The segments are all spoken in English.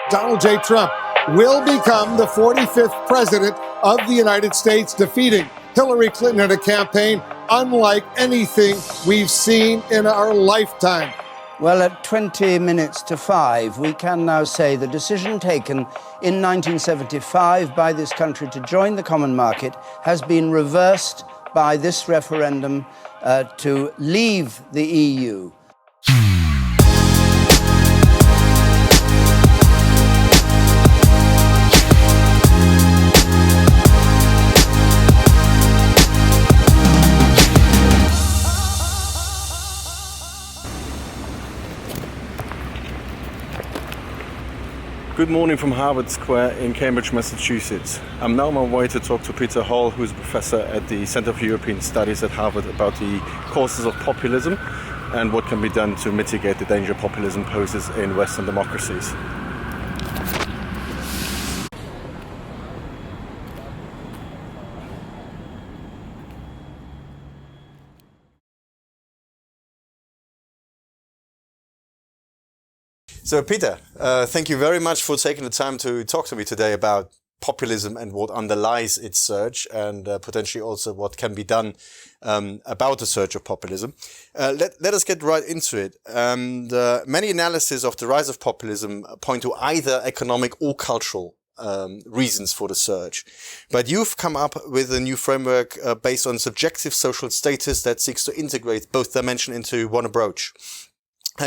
Donald J. Trump will become the 45th president of the United States, defeating Hillary Clinton in a campaign unlike anything we've seen in our lifetime. Well, at 20 minutes to 5, we can now say the decision taken in 1975 by this country to join the common market has been reversed by this referendum to leave the EU. Good morning from Harvard Square in Cambridge, Massachusetts. I'm now on my way to talk to Peter Hall, who is a professor at the Center for European Studies at Harvard, about the causes of populism and what can be done to mitigate the danger populism poses in Western democracies. So Peter, thank you very much for taking the time to talk to me today about populism and what underlies its surge, and potentially also what can be done about the surge of populism. Let us get right into it. And many analyses of the rise of populism point to either economic or cultural reasons for the surge. But you've come up with a new framework based on subjective social status that seeks to integrate both dimensions into one approach.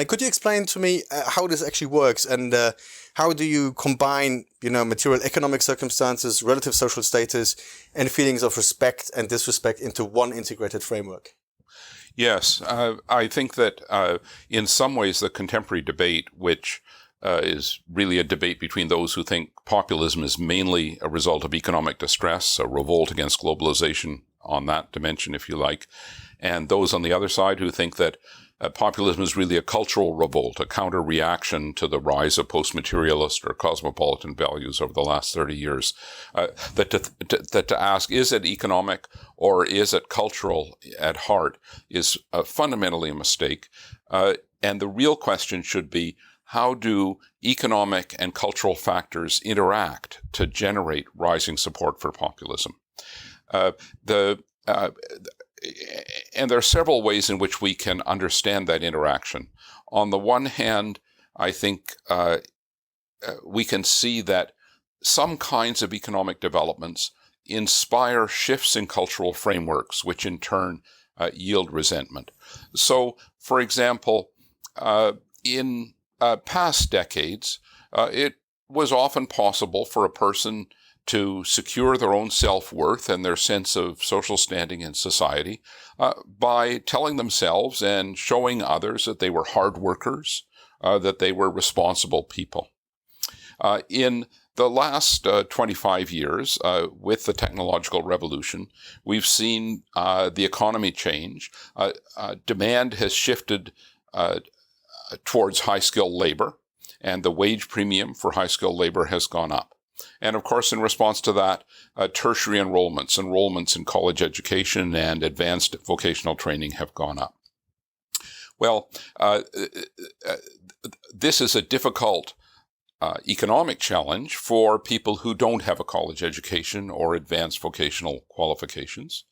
Could you explain to me how this actually works, and how do you combine, material economic circumstances, relative social status, and feelings of respect and disrespect into one integrated framework? Yes, I think that in some ways the contemporary debate, which is really a debate between those who think populism is mainly a result of economic distress, a revolt against globalization on that dimension, if you like, and those on the other side who think that populism is really a cultural revolt, a counter-reaction to the rise of post-materialist or cosmopolitan values over the last 30 years. That to ask, is it economic or is it cultural at heart, is fundamentally a mistake. And the real question should be, how do economic and cultural factors interact to generate rising support for populism? And there are several ways in which we can understand that interaction. On the one hand, I think we can see that some kinds of economic developments inspire shifts in cultural frameworks, which in turn yield resentment. So, for example, in past decades, it was often possible for a person to secure their own self-worth and their sense of social standing in society by telling themselves and showing others that they were hard workers, that they were responsible people. In the last 25 years, with the technological revolution, we've seen the economy change. Demand has shifted towards high-skilled labor, and the wage premium for high-skilled labor has gone up. And of course, in response to that, tertiary enrollments in college education and advanced vocational training have gone up. Well, this is a difficult economic challenge for people who don't have a college education or advanced vocational qualifications.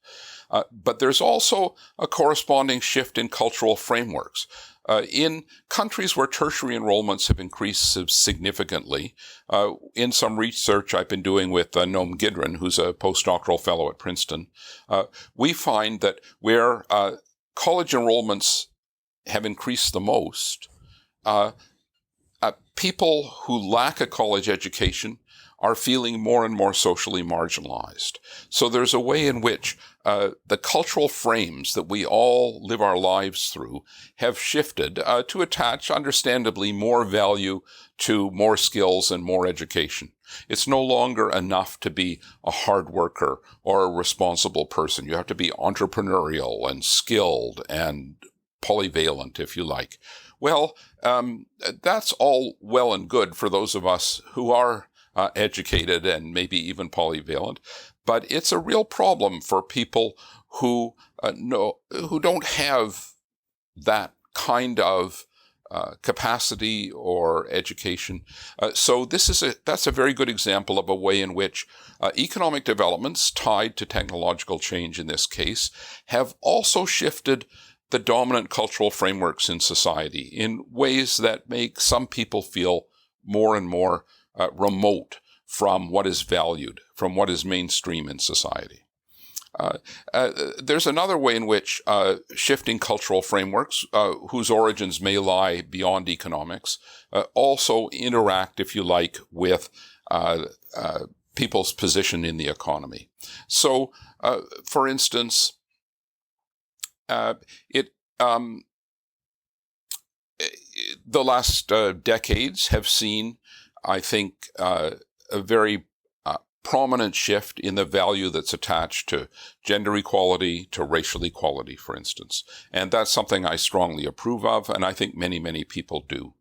But there's also a corresponding shift in cultural frameworks. In countries where tertiary enrollments have increased significantly, in some research I've been doing with Noam Gidron, who's a postdoctoral fellow at Princeton, we find that where college enrollments have increased the most, people who lack a college education are feeling more and more socially marginalized. So there's a way in which the cultural frames that we all live our lives through have shifted to attach, understandably, more value to more skills and more education. It's no longer enough to be a hard worker or a responsible person. You have to be entrepreneurial and skilled and polyvalent, if you like. Well, that's all well and good for those of us who are educated and maybe even polyvalent, but it's a real problem for people who don't have that kind of capacity or education. So that's a very good example of a way in which economic developments tied to technological change in this case have also shifted the dominant cultural frameworks in society in ways that make some people feel more and more remote from what is valued, from what is mainstream in society. There's another way in which shifting cultural frameworks, whose origins may lie beyond economics, also interact, if you like, with people's position in the economy. So, for instance, the last decades have seen, I think, a very prominent shift in the value that's attached to gender equality, to racial equality, for instance. And that's something I strongly approve of, and I think many, many people do.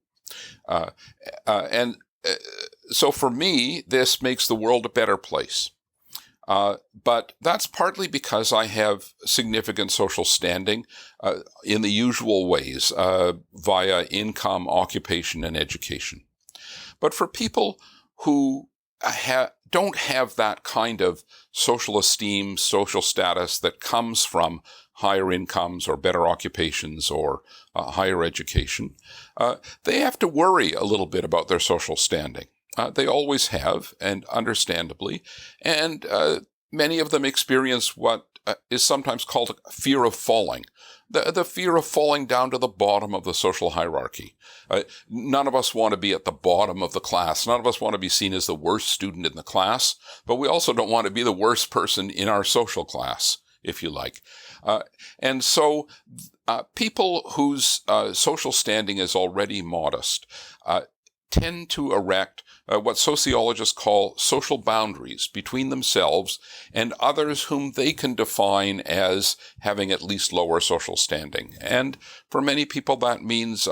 So for me, this makes the world a better place. But that's partly because I have significant social standing in the usual ways, via income, occupation, and education. But for people who don't have that kind of social esteem, social status that comes from higher incomes or better occupations or higher education, they have to worry a little bit about their social standing. They always have, and understandably, and many of them experience what is sometimes called fear of falling. The fear of falling down to the bottom of the social hierarchy. None of us want to be at the bottom of the class. None of us want to be seen as the worst student in the class, but we also don't want to be the worst person in our social class, if you like. And so people whose social standing is already modest tend to erect what sociologists call social boundaries between themselves and others whom they can define as having at least lower social standing. And for many people, that means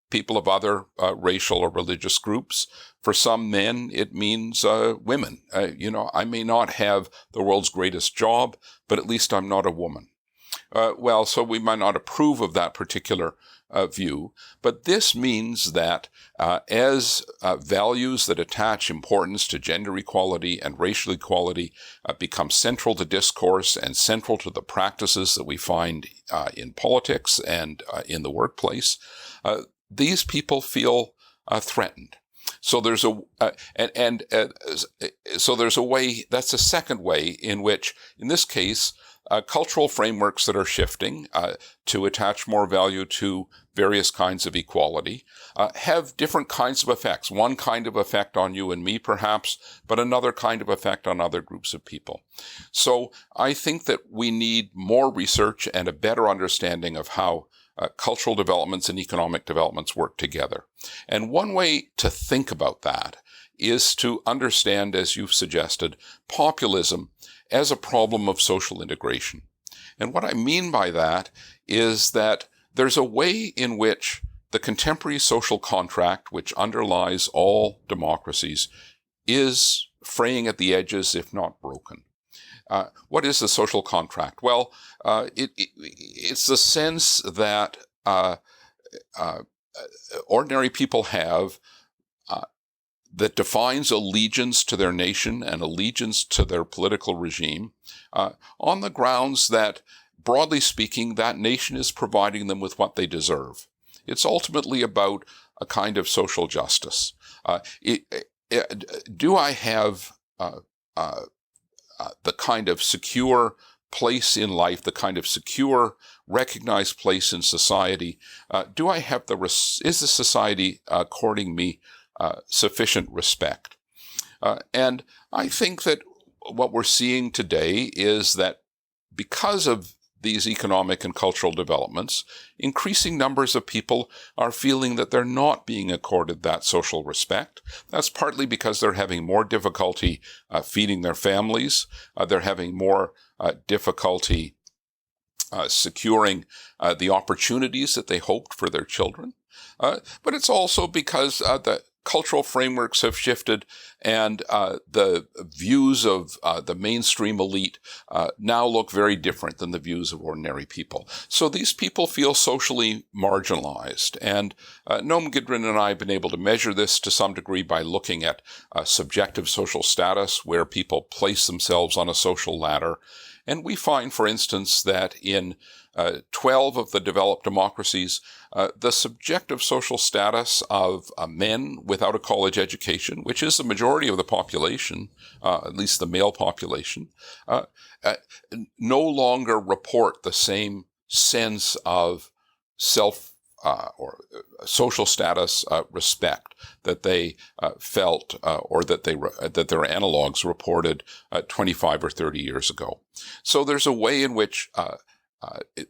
people of other racial or religious groups. For some men, it means women. I may not have the world's greatest job, but at least I'm not a woman. So we might not approve of that particular view, but this means that as values that attach importance to gender equality and racial equality become central to discourse and central to the practices that we find in politics and in the workplace, these people feel threatened. So there's so there's a way. That's a second way in which, in this case, cultural frameworks that are shifting to attach more value to various kinds of equality have different kinds of effects. One kind of effect on you and me, perhaps, but another kind of effect on other groups of people. So I think that we need more research and a better understanding of how cultural developments and economic developments work together. And one way to think about that is to understand, as you've suggested, populism as a problem of social integration. And what I mean by that is that there's a way in which the contemporary social contract, which underlies all democracies, is fraying at the edges, if not broken. What is the social contract? Well, it's the sense that ordinary people have that defines allegiance to their nation and allegiance to their political regime on the grounds that, broadly speaking, that nation is providing them with what they deserve. It's ultimately about a kind of social justice. Do I have the kind of secure place in life, the kind of secure, recognized place in society? Do I have is the society according me sufficient respect? And I think that what we're seeing today is that because of these economic and cultural developments, increasing numbers of people are feeling that they're not being accorded that social respect. That's partly because they're having more difficulty feeding their families. They're having more difficulty securing the opportunities that they hoped for their children. But it's also because cultural frameworks have shifted, and the views of the mainstream elite now look very different than the views of ordinary people. So these people feel socially marginalized. And Noam Gidron and I have been able to measure this to some degree by looking at subjective social status, where people place themselves on a social ladder. And we find, for instance, that in 12 of the developed democracies, the subjective social status of men without a college education, which is the majority of the population, at least the male population, no longer report the same sense of self or social status respect that they felt or that their analogs reported 25 or 30 years ago. So there's a way in which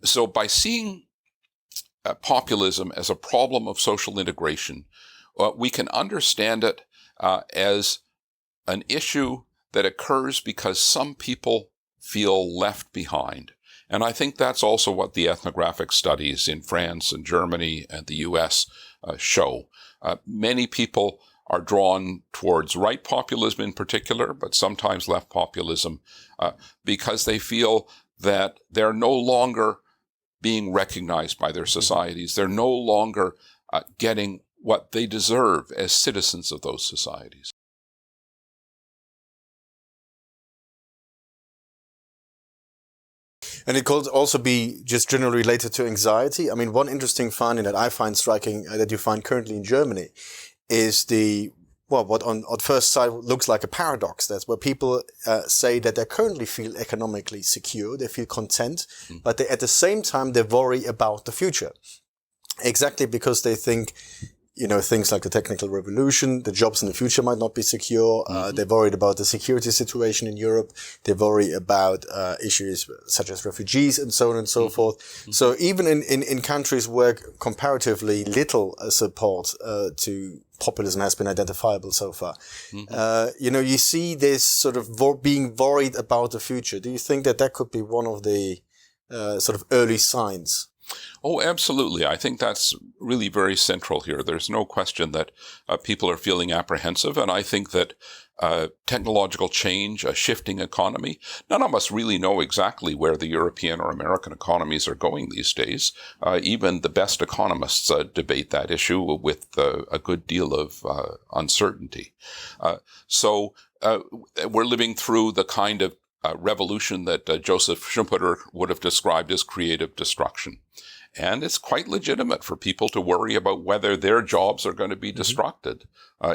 so by seeing populism as a problem of social integration, we can understand it as an issue that occurs because some people feel left behind. And I think that's also what the ethnographic studies in France and Germany and the US show. Many people are drawn towards right populism in particular, but sometimes left populism, because they feel that they're no longer being recognized by their societies. They're no longer getting what they deserve as citizens of those societies. And it could also be just generally related to anxiety. I mean, one interesting finding that I find striking, that you find currently in Germany, is what on first sight looks like a paradox. That's where people say that they currently feel economically secure, they feel content, but they, at the same time, they worry about the future. Exactly because they think, things like the technical revolution, the jobs in the future might not be secure. They're worried about the security situation in Europe. They worry about issues such as refugees and so on and so forth. So even in countries where comparatively little support to populism has been identifiable so far, you see this sort of being worried about the future. Do you think that could be one of the sort of early signs? Oh, absolutely. I think that's really very central here. There's no question that people are feeling apprehensive, and I think that technological change, a shifting economy, none of us really know exactly where the European or American economies are going these days. Even the best economists debate that issue with a good deal of uncertainty. So we're living through the kind of revolution that Joseph Schumpeter would have described as creative destruction. And it's quite legitimate for people to worry about whether their jobs are going to be destructed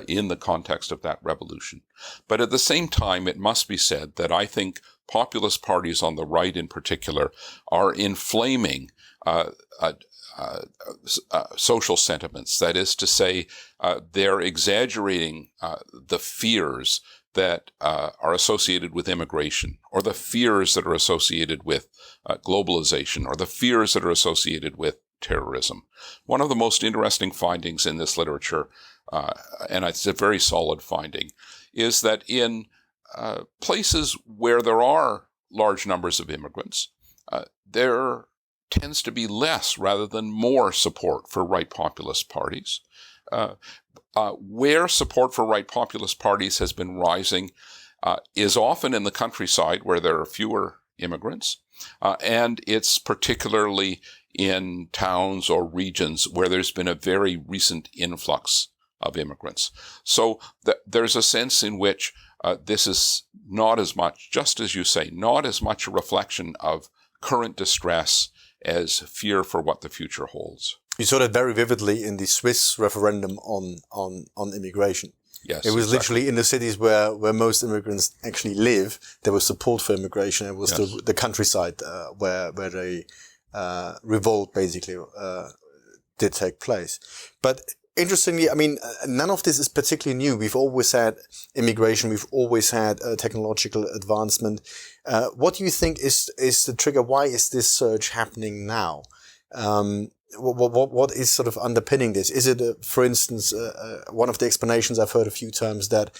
in the context of that revolution. But at the same time, it must be said that I think populist parties on the right in particular are inflaming social sentiments. That is to say, they're exaggerating the fears that are associated with immigration, or the fears that are associated with globalization, or the fears that are associated with terrorism. One of the most interesting findings in this literature, and it's a very solid finding, is that in places where there are large numbers of immigrants, there tends to be less rather than more support for right populist parties. Where support for right populist parties has been rising is often in the countryside where there are fewer immigrants, and it's particularly in towns or regions where there's been a very recent influx of immigrants. So there's a sense in which this is not as much, just as you say, not as much a reflection of current distress as fear for what the future holds. You saw that very vividly in the Swiss referendum on immigration. Yes, it was literally in the cities where most immigrants actually live, there was support for immigration. It was the countryside where the revolt basically did take place. But interestingly, I mean, none of this is particularly new. We've always had immigration. We've always had technological advancement. What do you think is the trigger? Why is this surge happening now? what is sort of underpinning this? Is it, for instance, one of the explanations I've heard a few times that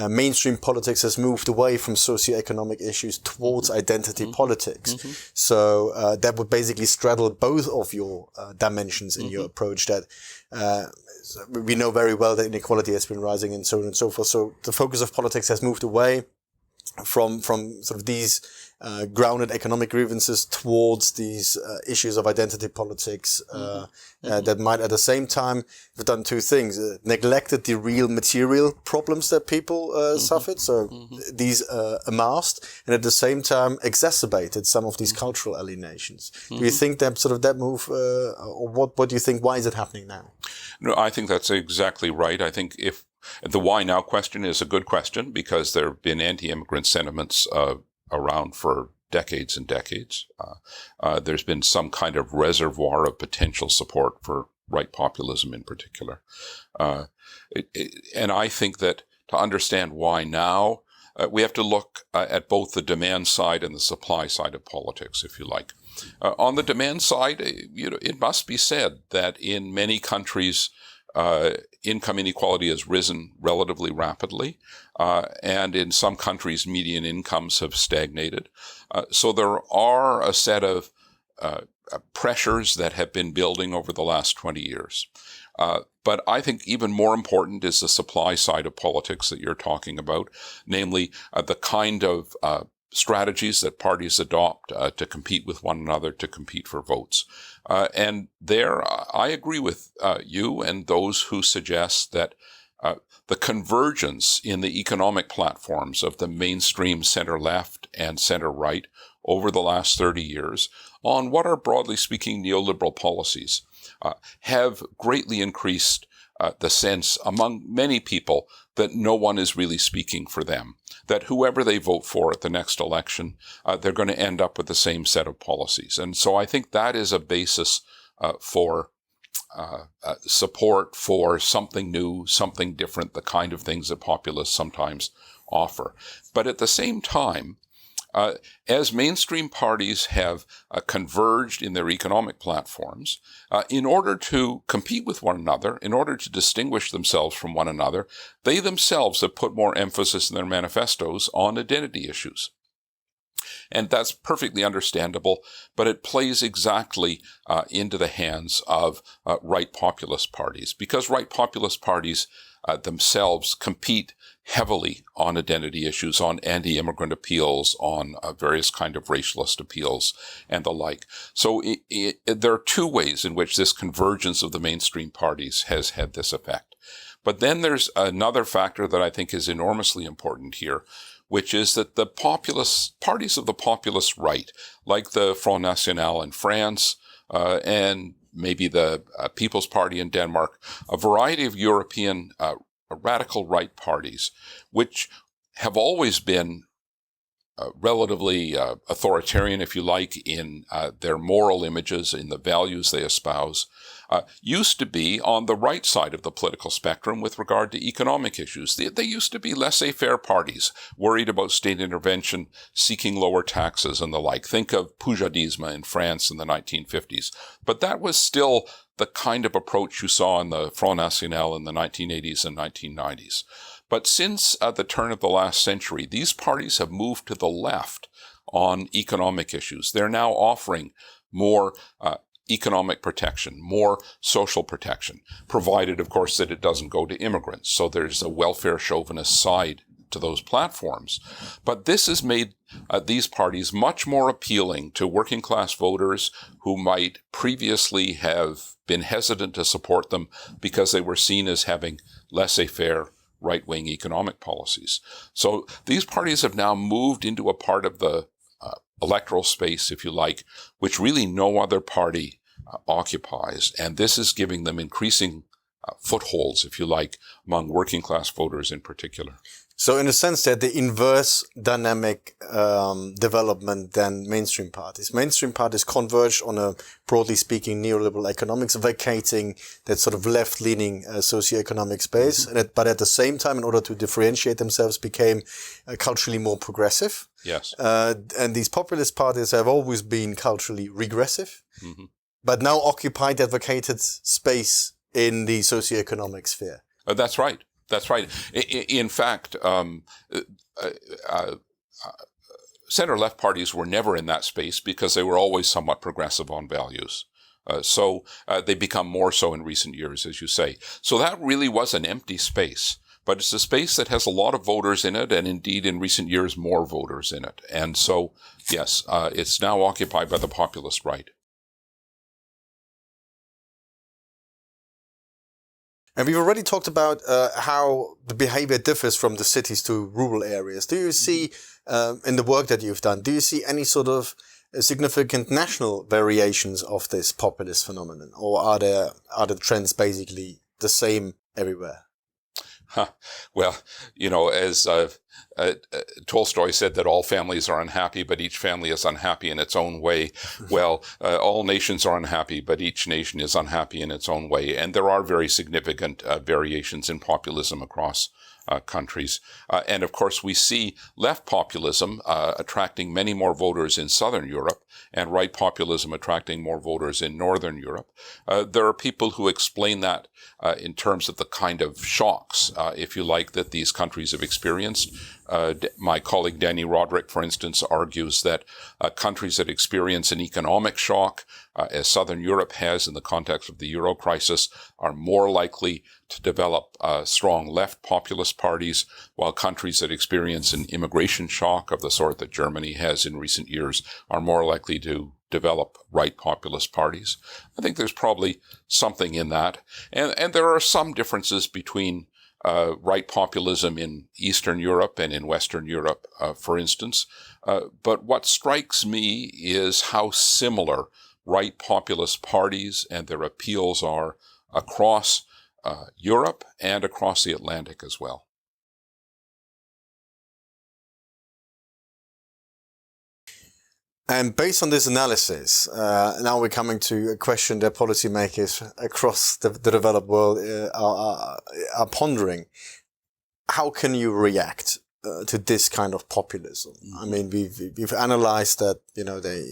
mainstream politics has moved away from socioeconomic issues towards identity politics. So that would basically straddle both of your dimensions in your approach. That we know very well that inequality has been rising and so on and so forth. So the focus of politics has moved away from sort of these grounded economic grievances towards these issues of identity politics that might at the same time have done two things: neglected the real material problems that people suffered, so these amassed, and at the same time exacerbated some of these cultural alienations. Do you think that sort of that move, or what do you think? Why is it happening now? No, I think that's exactly right. I think if the why now question is a good question, because there have been anti-immigrant sentiments around for decades and decades. There's been some kind of reservoir of potential support for right populism in particular. And I think that to understand why now, we have to look at both the demand side and the supply side of politics, if you like. On the demand side, it must be said that in many countries, income inequality has risen relatively rapidly, and in some countries, median incomes have stagnated. So there are a set of pressures that have been building over the last 20 years. But I think even more important is the supply side of politics that you're talking about, namely the kind of strategies that parties adopt to compete with one another, to compete for votes. And there, I agree with you and those who suggest that the convergence in the economic platforms of the mainstream center-left and center-right over the last 30 years on what are, broadly speaking, neoliberal policies have greatly increased the sense among many people that no one is really speaking for them, that whoever they vote for at the next election, they're going to end up with the same set of policies. And so I think that is a basis for support for something new, something different, the kind of things that populists sometimes offer. But at the same time, as mainstream parties have converged in their economic platforms, in order to compete with one another, in order to distinguish themselves from one another, they themselves have put more emphasis in their manifestos on identity issues. And that's perfectly understandable, but it plays exactly into the hands of right populist parties, because right populist parties themselves compete heavily on identity issues, on anti-immigrant appeals, on various kind of racialist appeals and the like. So there are two ways in which this convergence of the mainstream parties has had this effect. But then there's another factor that I think is enormously important here, which is that the populist parties of the populist right, like the Front National in France and maybe the People's Party in Denmark, a variety of European radical right parties, which have always been relatively authoritarian, if you like, in their moral images, in the values they espouse, used to be on the right side of the political spectrum with regard to economic issues. They used to be laissez-faire parties, worried about state intervention, seeking lower taxes and the like. Think of Poujadisme in France in the 1950s. But that was still the kind of approach you saw in the Front National in the 1980s and 1990s. But since the turn of the last century, these parties have moved to the left on economic issues. They're now offering more economic protection, more social protection, provided, of course, that it doesn't go to immigrants. So there's a welfare chauvinist side to those platforms. But this has made these parties much more appealing to working class voters who might previously have been hesitant to support them because they were seen as having laissez-faire right-wing economic policies. So these parties have now moved into a part of the electoral space, if you like, which really no other party occupies. And this is giving them increasing footholds, if you like, among working class voters in particular. So in a sense, they're the inverse dynamic development than mainstream parties. Mainstream parties converge on a, broadly speaking, neoliberal economics, vacating that sort of left-leaning socioeconomic space. But at the same time, in order to differentiate themselves, became culturally more progressive. Yes. And these populist parties have always been culturally regressive. but now occupy that vacated space in the socioeconomic sphere. That's right. That's right. In fact, center-left parties were never in that space because they were always somewhat progressive on values. So they become more so in recent years, as you say. So that really was an empty space. But it's a space that has a lot of voters in it, and indeed in recent years more voters in it. And so, yes, it's now occupied by the populist right. And we've already talked about how the behavior differs from the cities to rural areas. Do you see, in the work that you've done, do you see any sort of significant national variations of this populist phenomenon? Or are the trends basically the same everywhere? Well, as Tolstoy said that all families are unhappy, but each family is unhappy in its own way. Well, all nations are unhappy, but each nation is unhappy in its own way. And there are very significant variations in populism across countries. And of course, we see left populism attracting many more voters in Southern Europe and right populism attracting more voters in Northern Europe. There are people who explain that in terms of the kind of shocks, if you like, that these countries have experienced. My colleague Danny Roderick, for instance, argues that countries that experience an economic shock, as Southern Europe has in the context of the euro crisis, are more likely to develop strong left populist parties, while countries that experience an immigration shock of the sort that Germany has in recent years are more likely to develop right populist parties. I think there's probably something in that. And there are some differences between right populism in Eastern Europe and in Western Europe, for instance. But what strikes me is how similar right populist parties and their appeals are across Europe and across the Atlantic as well. And based on this analysis, now we're coming to a question that policymakers across the developed world are pondering. How can you react to this kind of populism? I mean, we've analyzed that, they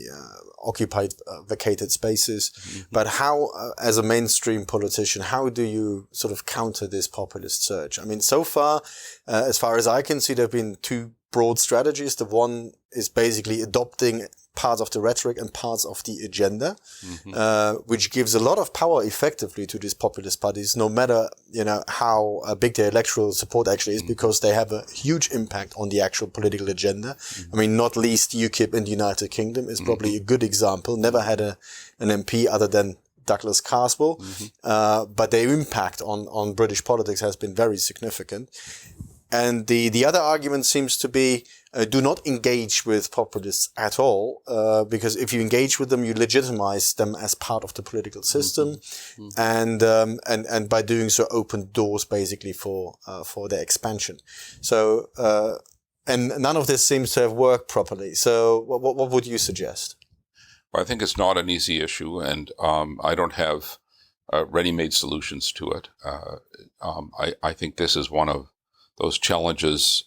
occupied vacated spaces, but how, as a mainstream politician, how do you sort of counter this populist surge? I mean, so far as I can see, there have been two broad strategies. The one is basically adopting parts of the rhetoric and parts of the agenda, which gives a lot of power effectively to these populist parties, no matter, how big their electoral support actually is, because they have a huge impact on the actual political agenda. I mean, not least UKIP in the United Kingdom is probably a good example. Never had an MP other than Douglas Carswell, but their impact on British politics has been very significant. And the other argument seems to be, do not engage with populists at all, because if you engage with them, you legitimize them as part of the political system, and by doing so, open doors basically for their expansion. So, and none of this seems to have worked properly. So, what would you suggest? Well, I think it's not an easy issue, and I don't have ready-made solutions to it. I think this is one of those challenges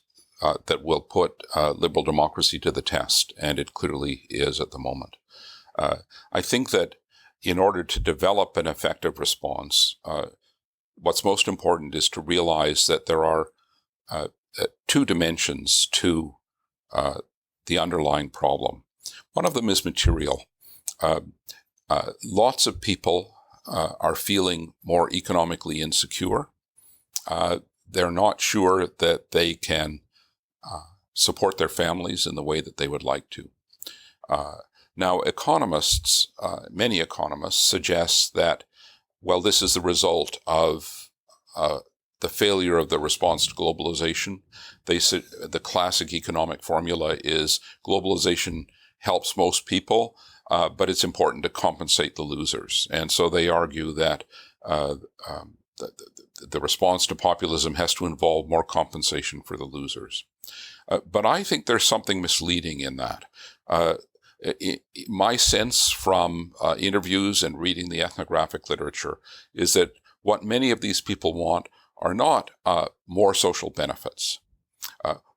that will put liberal democracy to the test, and it clearly is at the moment. I think that in order to develop an effective response, what's most important is to realize that there are two dimensions to the underlying problem. One of them is material. Lots of people are feeling more economically insecure. They're not sure that they can support their families in the way that they would like to. Now, economists, many economists suggest that, well, this is the result of the failure of the response to globalization. They said the classic economic formula is globalization helps most people, but it's important to compensate the losers. And so they argue that the response to populism has to involve more compensation for the losers. But I think there's something misleading in that. My sense from interviews and reading the ethnographic literature is that what many of these people want are not more social benefits.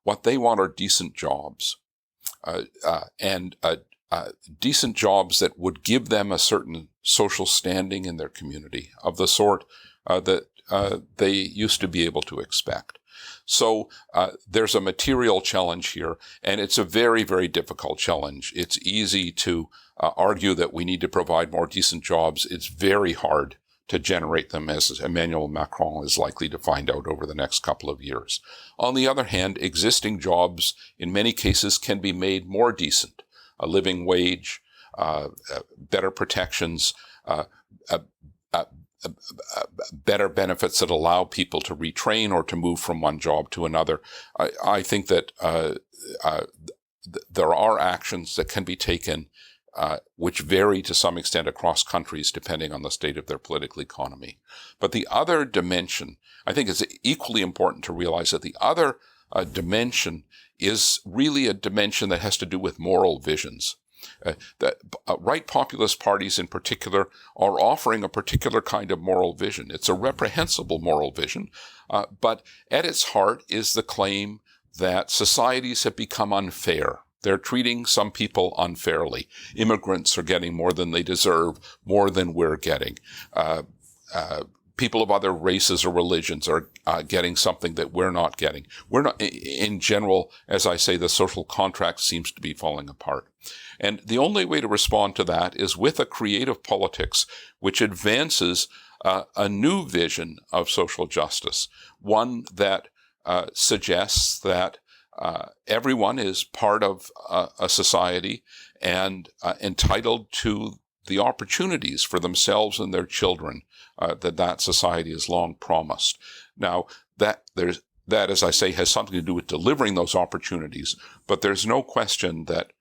What they want are decent jobs and decent jobs that would give them a certain social standing in their community of the sort that they used to be able to expect. So there's a material challenge here, and it's a very, very difficult challenge. It's easy to argue that we need to provide more decent jobs. It's very hard to generate them, as Emmanuel Macron is likely to find out over the next couple of years. On the other hand, existing jobs in many cases can be made more decent. A living wage, better protections, better benefits that allow people to retrain or to move from one job to another. I think that there are actions that can be taken which vary to some extent across countries depending on the state of their political economy. But the other dimension, I think it's equally important to realize that the other dimension is really a dimension that has to do with moral visions. Right populist parties in particular are offering a particular kind of moral vision. It's a reprehensible moral vision, but at its heart is the claim that societies have become unfair. They're treating some people unfairly. Immigrants are getting more than they deserve, more than we're getting. People of other races or religions are getting something that we're not getting. We're not, in general, as I say, the social contract seems to be falling apart. And the only way to respond to that is with a creative politics which advances a new vision of social justice, one that suggests that everyone is part of a society and entitled to the opportunities for themselves and their children that society has long promised. Now, that, as I say, has something to do with delivering those opportunities, but there's no question that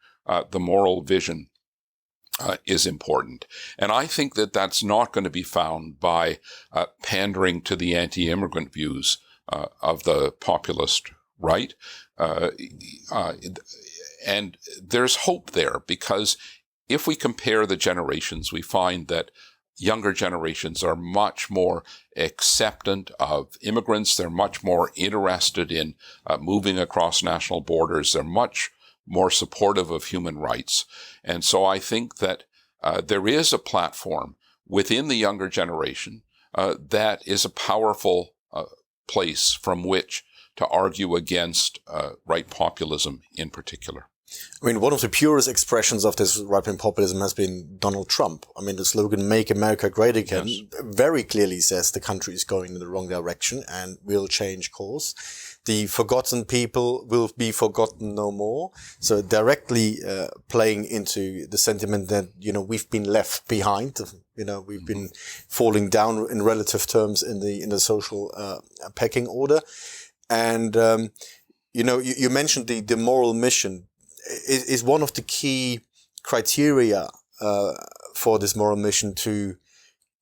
the moral vision is important. And I think that that's not going to be found by pandering to the anti-immigrant views of the populist right. And there's hope there, because if we compare the generations, we find that younger generations are much more acceptant of immigrants. They're much more interested in moving across national borders. They're much more supportive of human rights. And so I think that there is a platform within the younger generation that is a powerful place from which to argue against right populism in particular. I mean, one of the purest expressions of this right-wing populism has been Donald Trump. I mean, the slogan, "Make America Great Again," very clearly says the country is going in the wrong direction and will change course. The forgotten people will be forgotten no more. So directly playing into the sentiment that, we've been left behind. We've been falling down in relative terms in the social pecking order. And, you mentioned the moral mission is one of the key criteria for this moral mission to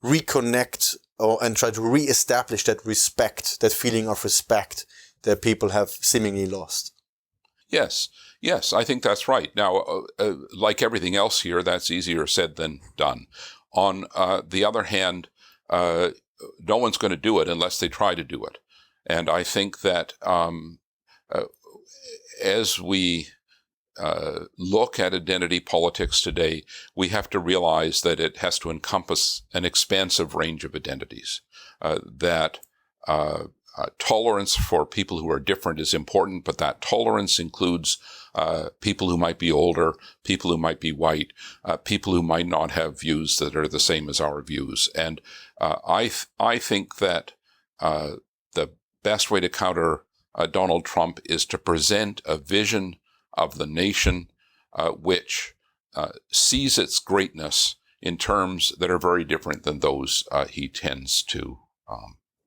reconnect and try to reestablish that respect, that feeling of respect that people have seemingly lost. Yes, I think that's right. Now, like everything else here, that's easier said than done. On the other hand, no one's going to do it unless they try to do it. And I think that as we look at identity politics today, we have to realize that it has to encompass an expansive range of identities, that tolerance for people who are different is important, but that tolerance includes people who might be older, people who might be white, people who might not have views that are the same as our views. And I think that the best way to counter Donald Trump is to present a vision of the nation which sees its greatness in terms that are very different than those he tends to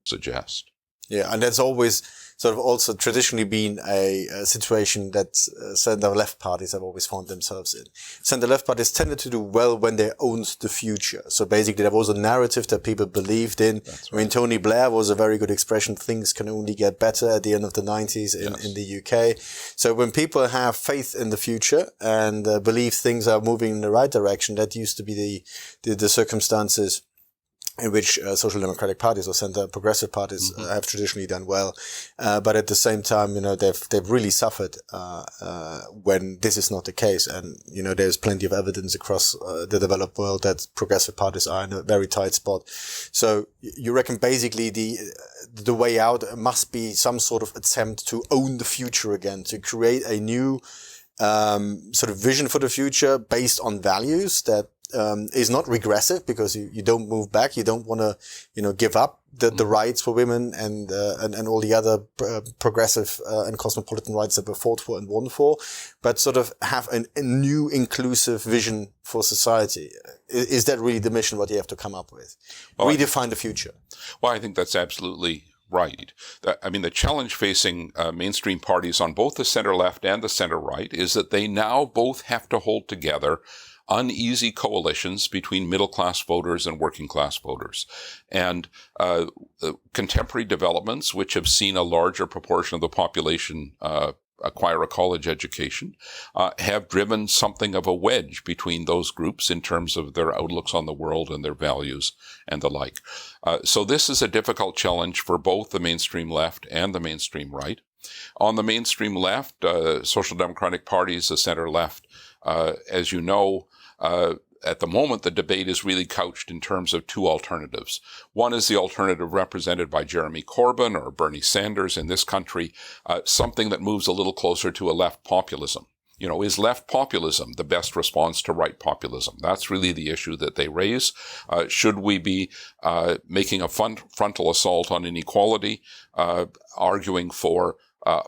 suggest. Yeah, and that's always sort of also traditionally been a situation that center-left parties have always found themselves in. Center-left parties tended to do well when they owned the future. So basically there was a narrative that people believed in. That's right. I mean, Tony Blair was a very good expression. Things can only get better at the end of the 90s in the UK. So when people have faith in the future and believe things are moving in the right direction, that used to be the circumstances in which social democratic parties or center progressive parties have traditionally done well, but at the same time, they've really suffered when this is not the case. And there's plenty of evidence across the developed world that progressive parties are in a very tight spot. So you reckon basically the way out must be some sort of attempt to own the future again, to create a new sort of vision for the future based on values that is not regressive, because you don't move back. You don't want to, give up the rights for women and all the other progressive and cosmopolitan rights that were fought for and won for, but sort of have a new inclusive vision for society. Is that really the mission, what you have to come up with? Well, redefine the future. Well, I think that's absolutely right. I mean, the challenge facing mainstream parties on both the center left and the center right is that they now both have to hold together uneasy coalitions between middle-class voters and working-class voters. And contemporary developments, which have seen a larger proportion of the population acquire a college education, have driven something of a wedge between those groups in terms of their outlooks on the world and their values and the like. So this is a difficult challenge for both the mainstream left and the mainstream right. On the mainstream left, social democratic parties, the center left, as you know, at the moment, the debate is really couched in terms of two alternatives. One is the alternative represented by Jeremy Corbyn or Bernie Sanders in this country, something that moves a little closer to a left populism. Is left populism the best response to right populism? That's really the issue that they raise. Should we be making a frontal assault on inequality, arguing for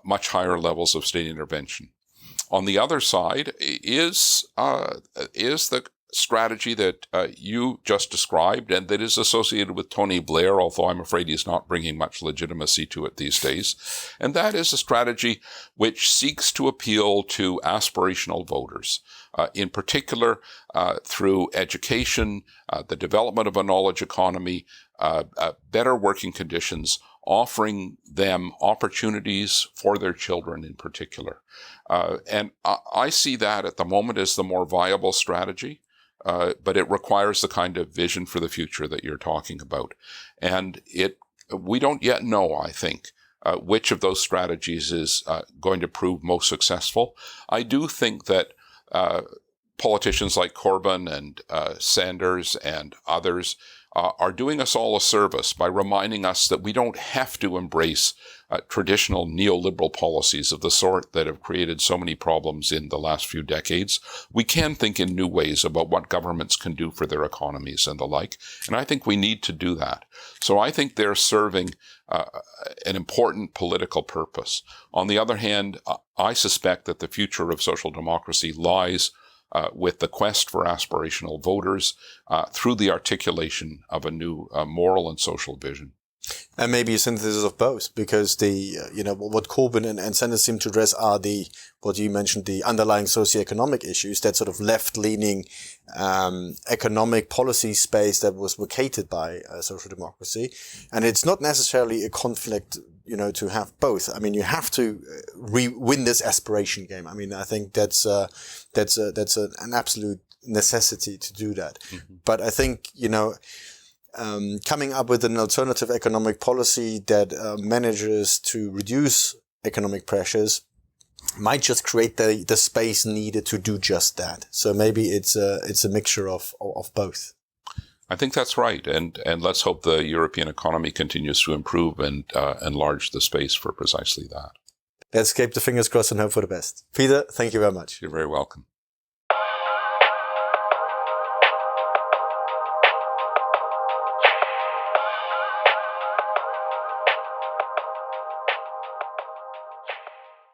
much higher levels of state intervention? On the other side is the strategy that you just described, and that is associated with Tony Blair, although I'm afraid he's not bringing much legitimacy to it these days. And that is a strategy which seeks to appeal to aspirational voters, in particular through education, the development of a knowledge economy, better working conditions, offering them opportunities for their children in particular. And I see that at the moment as the more viable strategy, but it requires the kind of vision for the future that you're talking about. And we don't yet know, I think, which of those strategies is going to prove most successful. I do think that politicians like Corbyn and Sanders and others are doing us all a service by reminding us that we don't have to embrace traditional neoliberal policies of the sort that have created so many problems in the last few decades. We can think in new ways about what governments can do for their economies and the like, and I think we need to do that. So I think they're serving an important political purpose. On the other hand, I suspect that the future of social democracy lies with the quest for aspirational voters through the articulation of a new moral and social vision. And maybe a synthesis of both, because what Corbyn and Sanders seem to address are what you mentioned, the underlying socioeconomic issues, that sort of left-leaning economic policy space that was vacated by social democracy. And it's not necessarily a conflict, to have both. I mean, you have to win this aspiration game. I mean, I think that's an absolute necessity to do that. Mm-hmm. But I think, coming up with an alternative economic policy that manages to reduce economic pressures might just create the space needed to do just that. So maybe it's a mixture of both. I think that's right. And let's hope the European economy continues to improve and enlarge the space for precisely that. Let's keep the fingers crossed and hope for the best. Peter, thank you very much. You're very welcome.